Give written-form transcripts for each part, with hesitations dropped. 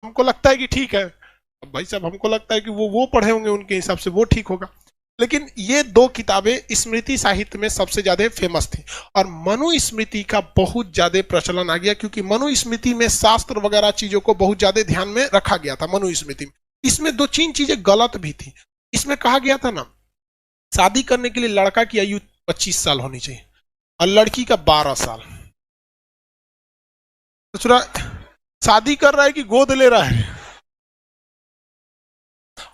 हमको लगता है कि ठीक है, अब भाई साहब हमको लगता है कि वो पढ़े होंगे, उनके हिसाब से वो ठीक होगा। लेकिन ये दो किताबें स्मृति साहित्य में सबसे ज्यादा फेमस थी, और मनुस्मृति का बहुत ज्यादा प्रचलन आ गया, क्योंकि मनुस्मृति में शास्त्र वगैरह चीजों को बहुत ज्यादा ध्यान में रखा गया था। मनुस्मृति में इसमें 2-3 चीजें गलत भी थी। इसमें कहा गया था ना, शादी करने के लिए लड़का की आयु 25 साल होनी चाहिए और लड़की का 12 साल। दूसरा, शादी कर रहा है कि गोद ले रहा है।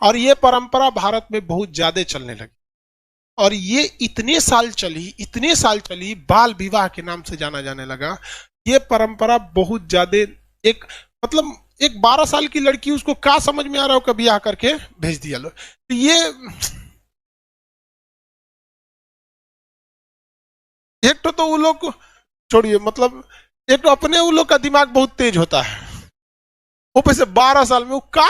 और ये परंपरा भारत में बहुत ज्यादा चलने लगी, और ये इतने साल चली, बाल विवाह के नाम से जाना जाने लगा। ये परंपरा बहुत ज्यादा, एक मतलब एक 12 साल की लड़की, उसको क्या समझ में आ रहा हो, कभी ब्याह करके भेज दिया लो। तो ये एक तो वो लोग छोड़िए, मतलब एक तो अपने वो लोग का दिमाग बहुत तेज होता है, ऊपर से 12 साल में वो का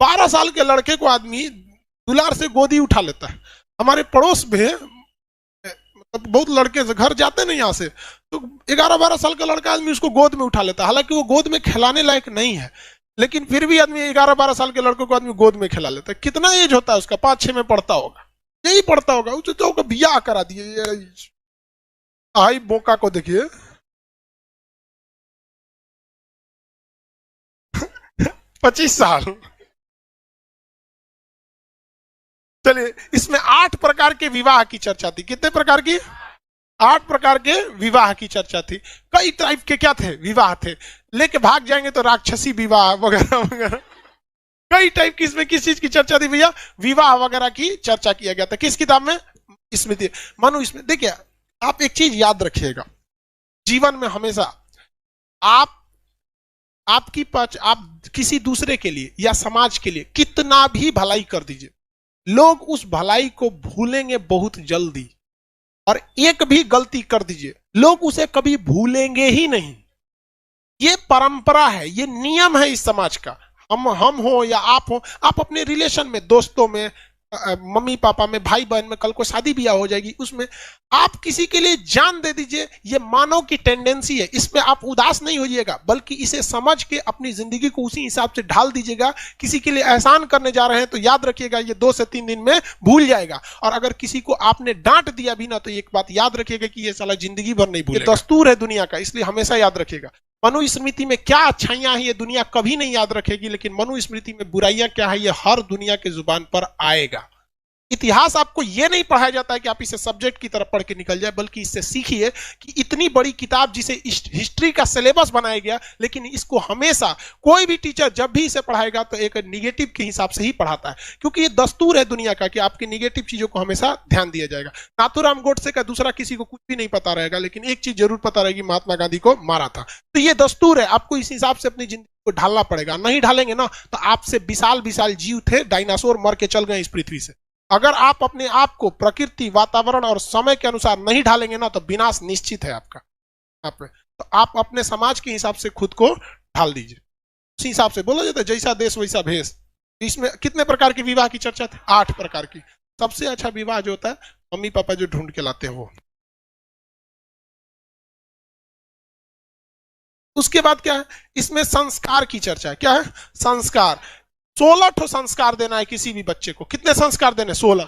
12 साल के लड़के को आदमी दुलार से गोदी उठा लेता है। हमारे पड़ोस में मतलब बहुत लड़के से घर जाते हैं यहाँ से, तो 11-12 साल का लड़का आदमी उसको गोद में उठा लेता है। हालांकि वो गोद में खिलाने लायक नहीं है, लेकिन फिर भी आदमी 11-12 साल के लड़कों को आदमी गोद में खिला लेता है। कितना एज होता है उसका? 5-6 में पढ़ता होगा, यही पढ़ता होगा। उसे तो बियाह करा दिए। आई बोका को देखिए 25 साल। चलिए, इसमें 8 प्रकार के विवाह की चर्चा थी। कितने प्रकार की? 8 प्रकार के विवाह की चर्चा थी। कई टाइप के क्या थे? विवाह थे। लेके भाग जाएंगे तो राक्षसी विवाह वगैरह वगैरह, कई टाइप की। इसमें किस चीज की चर्चा थी भैया? विवाह वगैरह की चर्चा किया गया था। किस किताब में? स्मृति, मनुस्मृति। देखिए, आप एक चीज याद रखिएगा, जीवन में हमेशा आप किसी दूसरे के लिए या समाज के लिए कितना भी भलाई कर दीजिए, लोग उस भलाई को भूलेंगे बहुत जल्दी। और एक भी गलती कर दीजिए, लोग उसे कभी भूलेंगे ही नहीं। ये परंपरा है, ये नियम है इस समाज का। हम हो या आप हो, आप अपने रिलेशन में, दोस्तों में, मम्मी पापा में, भाई बहन में, कल को शादी ब्याह हो जाएगी, उसमें आप किसी के लिए जान दे दीजिए। ये मानव की टेंडेंसी है, इसमें आप उदास नहीं होइएगा, बल्कि इसे समझ के अपनी जिंदगी को उसी हिसाब से ढाल दीजिएगा। किसी के लिए एहसान करने जा रहे हैं तो याद रखिएगा ये 2 से 3 दिन में भूल जाएगा। और अगर किसी को आपने डांट दिया भी ना, तो एक बात याद रखिएगा कि ये साला जिंदगी भर नहीं भूलेगा। ये दस्तूर है दुनिया का, इसलिए हमेशा याद रखिएगा। मनुस्मृति में क्या अच्छाइयां हैं ये दुनिया कभी नहीं याद रखेगी, लेकिन मनुस्मृति में बुराइयां क्या है ये हर दुनिया के जुबान पर आएगा। इतिहास आपको यह नहीं पढ़ाया जाता है कि आप इसे सब्जेक्ट की तरफ पढ़ के निकल जाए, बल्कि इससे सीखिए कि इतनी बड़ी किताब जिसे हिस्ट्री का सिलेबस बनाया गया, लेकिन इसको हमेशा कोई भी टीचर जब भी इसे पढ़ाएगा तो एक निगेटिव के हिसाब से ही पढ़ाता है, क्योंकि ये दस्तूर है दुनिया का कि आपकी निगेटिव चीजों को हमेशा ध्यान दिया जाएगा। नाथूराम गोडसे का दूसरा किसी को कुछ भी नहीं पता रहेगा, लेकिन एक चीज जरूर पता रहेगी, महात्मा गांधी को मारा था। तो ये दस्तूर है, आपको इस हिसाब से अपनी जिंदगी को ढालना पड़ेगा। नहीं ढालेंगे ना तो आपसे विशाल विशाल जीव थे, डायनासोर मर के चल गए इस पृथ्वी से। अगर आप अपने आप को प्रकृति, वातावरण और समय के अनुसार नहीं ढालेंगे ना, तो विनाश निश्चित है आपका। तो आप अपने समाज के हिसाब से खुद को ढाल दीजिए। उसी हिसाब से बोला जाता है जैसा देश वैसा भेष। इसमें कितने प्रकार के विवाह की चर्चा थी? 8 प्रकार की। सबसे अच्छा विवाह जो होता है, मम्मी पापा जो ढूंढ के लाते हैं वो। उसके बाद क्या है? इसमें संस्कार की चर्चा है। क्या है? संस्कार। 16 ठो संस्कार देना है किसी भी बच्चे को। कितने संस्कार देने? 16।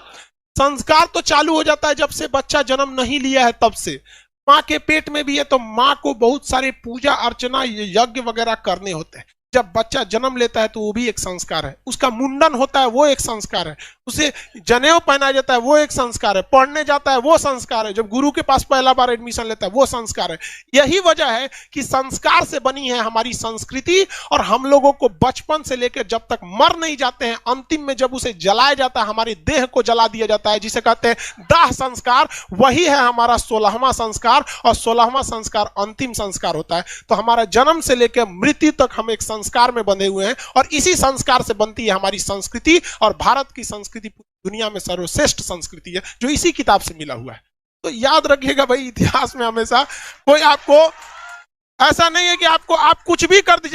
संस्कार तो चालू हो जाता है जब से बच्चा जन्म नहीं लिया है, तब से। माँ के पेट में भी है तो माँ को बहुत सारे पूजा अर्चना यज्ञ वगैरह करने होते हैं। जब बच्चा जन्म लेता है तो वो भी एक संस्कार है। उसका मुंडन होता है, वो एक संस्कार है। उसे जनेऊ पहनाया जाता है, वो एक संस्कार है। पढ़ने जाता है, वो संस्कार है। जब गुरु के पास पहला बार एडमिशन लेता है, वो संस्कार है। यही वजह है कि संस्कार से बनी है हमारी संस्कृति। और हम लोगों को बचपन से लेकर जब तक मर नहीं जाते हैं, अंतिम में जब उसे जलाया जाता है, हमारे देह को जला दिया जाता है, जिसे कहते हैं दाह संस्कार, वही है हमारा 16वां संस्कार। और 16वां संस्कार अंतिम संस्कार होता है। तो हमारा जन्म से लेकर मृत्यु तक हम एक संस्कार में बंधे हुए हैं, और इसी संस्कार से बनती है हमारी संस्कृति। और भारत की संस्कृति दुनिया में सर्वश्रेष्ठ संस्कृति है, जो इसी किताब से मिला हुआ है। तो याद रखिएगा भाई, इतिहास में हमेशा कोई आपको ऐसा नहीं है कि आप कुछ भी कर दीजिए।